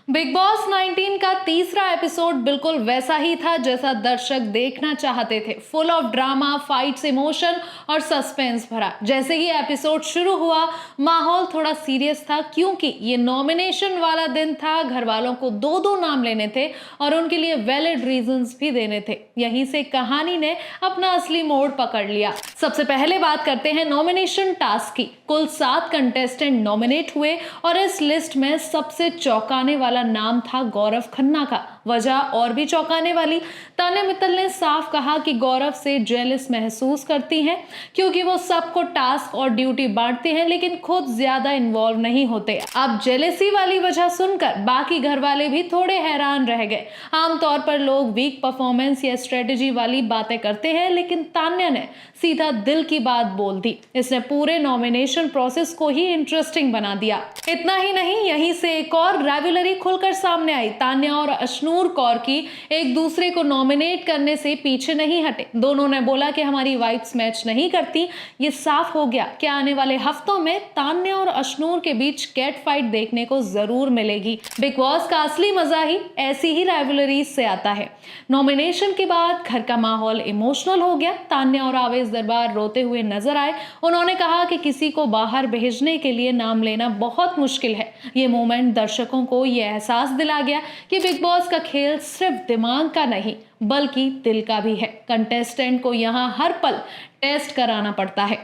Big boss 19 का तीसरा episode बिल्कुल वैसा ही था जैसा दर्शक देखना चाहते थे। Full of drama, fights, emotion और सस्पेंस भरा। जैसे ही एपिसोड शुरू हुआ माहौल थोड़ा सीरियस था, क्योंकि ये नॉमिनेशन वाला दिन था। घर वालों को दो दो नाम लेने थे और उनके लिए वैलिड रीजंस भी देने थे। यहीं से कहानी ने अपना असली मोड़ पकड़ लिया। सबसे पहले बात करते हैं नॉमिनेशन टास्क की। कुल 7 कंटेस्टेंट नॉमिनेट हुए और इस लिस्ट में सबसे चौंकाने वाला नाम था गौरव खन्ना का। वजह और भी चौंकाने वाली। तान्या मित्तल ने साफ कहा कि गौरव से जेलस महसूस करती हैं, क्योंकि वो सबको टास्क और ड्यूटी बांटते हैं लेकिन खुद ज्यादा इन्वॉल्व नहीं होते। अब जेलसी वाली वजह सुनकर बाकी घर वाले भी थोड़े हैरान रह गए। आमतौर पर लोग वीक परफॉर्मेंस या स्ट्रेटेजी वाली बातें करते हैं, लेकिन तान्या ने सीधा दिल की बात बोल दी। इसने पूरे नॉमिनेशन प्रोसेस को ही इंटरेस्टिंग बना दिया। इतना ही नहीं, यहीं से एक और राइवलरी खुलकर सामने आई। तान्या और अशनूर कौर की एक दूसरे को नॉमिनेट करने से पीछे नहीं हटे। दोनों ने बोला कि हमारी वाइब्स मैच नहीं करती। ये साफ हो गया कि आने वाले हफ्तों में तान्या और अशनूर के बीच कैट फाइट देखने को जरूर मिलेगी। बिग बॉस का असली मजा ही ऐसी ही राइवलरीज से आता है। नॉमिनेशन के बाद घर का माहौल इमोशनल हो गया। तान्या और आवेश दरबार रोते हुए नजर आए। उन्होंने कहा कि किसी को बाहर भेजने के लिए नाम लेना बहुत मुश्किल है। ये मोमेंट दर्शकों को ये एहसास दिला गया कि बिग बॉस का खेल सिर्फ दिमाग का नहीं बल्कि दिल का भी है। कंटेस्टेंट को यहाँ हर पल टेस्ट कराना पड़ता है,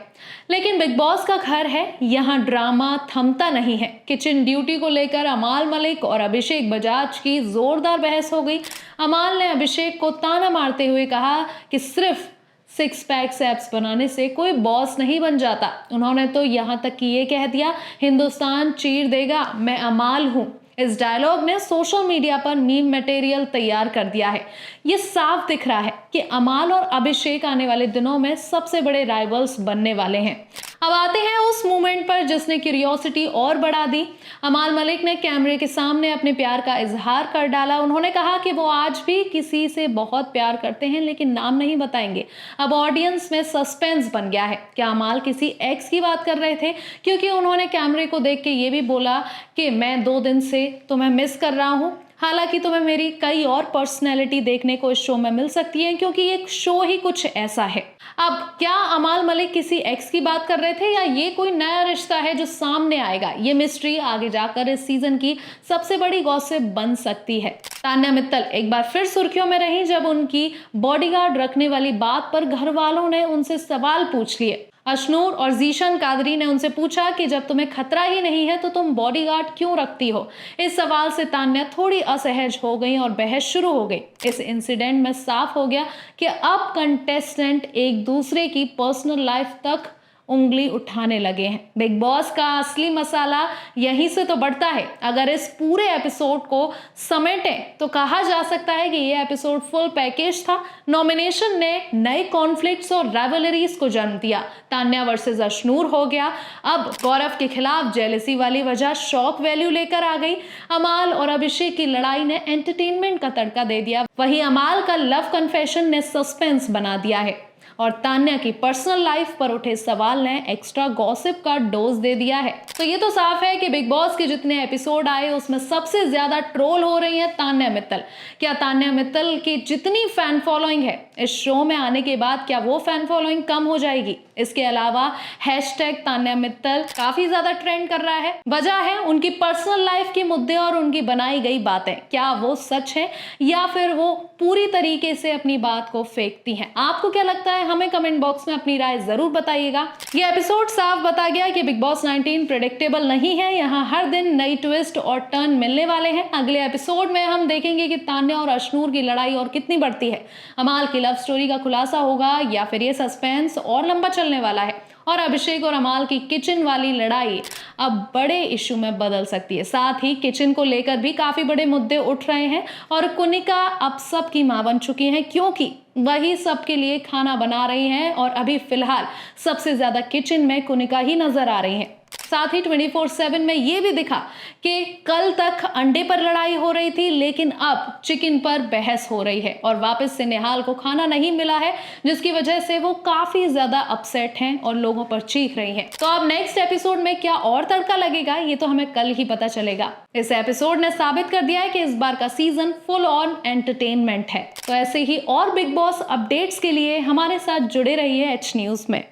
लेकिन बिग बॉस का घर है, यहाँ ड्रामा थमता नहीं है। किचन ड्यूटी को लेकर अमाल मलिक और अभिषेक बजाज की जोरदार बहस हो गई। अमाल ने अभिषेक को ताना मारते हुए कहा कि सिर्फ 6 पैक्स एप्स बनाने से कोई बॉस नहीं बन जाता। उन्होंने तो यहाँ तक कि ये कह दिया, हिंदुस्तान चीर देगा, मैं अमाल हूँ। इस डायलॉग ने सोशल मीडिया पर मीम मटेरियल तैयार कर दिया है। ये साफ दिख रहा है कि अमाल और अभिषेक आने वाले दिनों में सबसे बड़े राइवल्स बनने वाले हैं। अब आते हैं उस मोमेंट पर जिसने क्यूरियोसिटी और बढ़ा दी। अमाल मलिक ने कैमरे के सामने अपने प्यार का इजहार कर डाला। उन्होंने कहा कि वो आज भी किसी से बहुत प्यार करते हैं, लेकिन नाम नहीं बताएंगे। अब ऑडियंस में सस्पेंस बन गया है। क्या अमाल किसी एक्स की बात कर रहे थे? क्योंकि उन्होंने कैमरे को देख के ये भी बोला कि मैं 2 दिन से तुम्हें मिस कर रहा हूँ। हालांकि तुम्हें मेरी कई और पर्सनैलिटी देखने को इस शो में मिल सकती है, क्योंकि ये शो ही कुछ ऐसा है। अब क्या अमाल मलिक किसी एक्स की बात कर रहे थे या ये कोई नया रिश्ता है जो सामने आएगा? ये मिस्ट्री आगे जाकर इस सीजन की सबसे बड़ी गॉसिप बन सकती है। तान्या मित्तल एक बार फिर सुर्खियों में रही जब उनकी बॉडीगार्ड रखने वाली बात पर घर वालों ने उनसे सवाल पूछ लिए। अशनूर और जीशन कादरी ने उनसे पूछा कि जब तुम्हें खतरा ही नहीं है तो तुम बॉडीगार्ड क्यों रखती हो? इस सवाल से तान्या थोड़ी असहज हो गई और बहस शुरू हो गई। इस इंसिडेंट में साफ हो गया कि अब कंटेस्टेंट एक दूसरे की पर्सनल लाइफ तक उंगली उठाने लगे हैं। बिग बॉस का असली मसाला यहीं से तो बढ़ता है। अगर इस पूरे एपिसोड को समेटें तो कहा जा सकता है कि यह एपिसोड फुल पैकेज था। नॉमिनेशन ने नए कॉन्फ्लिक्ट्स और राइवलरीज को जन्म दिया। तान्या वर्सेस अशनूर हो गया। अब गौरव के खिलाफ जेलसी वाली वजह शॉक वैल्यू लेकर आ गई। अमाल और अभिषेक की लड़ाई ने एंटरटेनमेंट का तड़का दे दिया। वहीं अमाल का लव कन्फेशन ने सस्पेंस बना दिया है और तान्या की पर्सनल लाइफ पर उठे सवाल ने एक्स्ट्रा गॉसिप का डोज दे दिया है। तो ये तो साफ है कि बिग बॉस के जितने एपिसोड आए उसमें सबसे ज्यादा ट्रोल हो रही है तान्या मित्तल। क्या तान्या मित्तल की जितनी फैन फॉलोइंग है इस शो में आने के बाद क्या वो फैन फॉलोइंग कम हो जाएगी? इसके अलावा हैशटैग तान्या मित्तल काफी ज्यादा ट्रेंड कर रहा है। वजह है उनकी पर्सनल लाइफ के मुद्दे और उनकी बनाई गई बातें। क्या वो सच है या फिर वो पूरी तरीके से अपनी बात को फेंकती हैं? आपको क्या लगता है? हमें कमेंट बॉक्स में अपनी राय जरूर बताइएगा। ये एपिसोड साफ बता गया कि बिग बॉस 19 प्रेडिक्टेबल नहीं है। यहाँ हर दिन नई ट्विस्ट और टर्न मिलने वाले हैं। अगले एपिसोड में हम देखेंगे कि तान्या और अशनूर की लड़ाई और कितनी बढ़ती है। अमाल की लव स्टोरी का खुलासा होगा या फिर ये सस्पेंस और लंबा चलने वाला है। और अभिषेक और अमाल की किचन वाली लड़ाई अब बड़े इशू में बदल सकती है। साथ ही किचन को लेकर भी काफी बड़े मुद्दे उठ रहे हैं और कुनिका अब सबकी मां बन चुकी हैं, क्योंकि वही सबके लिए खाना बना रही हैं और अभी फिलहाल सबसे ज्यादा किचन में कुनिका ही नजर आ रही हैं। साथ ही 24/7 में ये भी दिखा कि कल तक अंडे पर लड़ाई हो रही थी, लेकिन अब चिकन पर बहस हो रही है और वापस से निहाल को खाना नहीं मिला है, जिसकी वजह से वो काफी ज्यादा अपसेट हैं और लोगों पर चीख रही हैं। तो अब नेक्स्ट एपिसोड में क्या और तड़का लगेगा, ये तो हमें कल ही पता चलेगा। इस एपिसोड ने साबित कर दिया है कि इस बार का सीजन फुल ऑन एंटरटेनमेंट है। तो ऐसे ही और बिग बॉस अपडेट्स के लिए हमारे साथ जुड़े रहिए एच न्यूज में।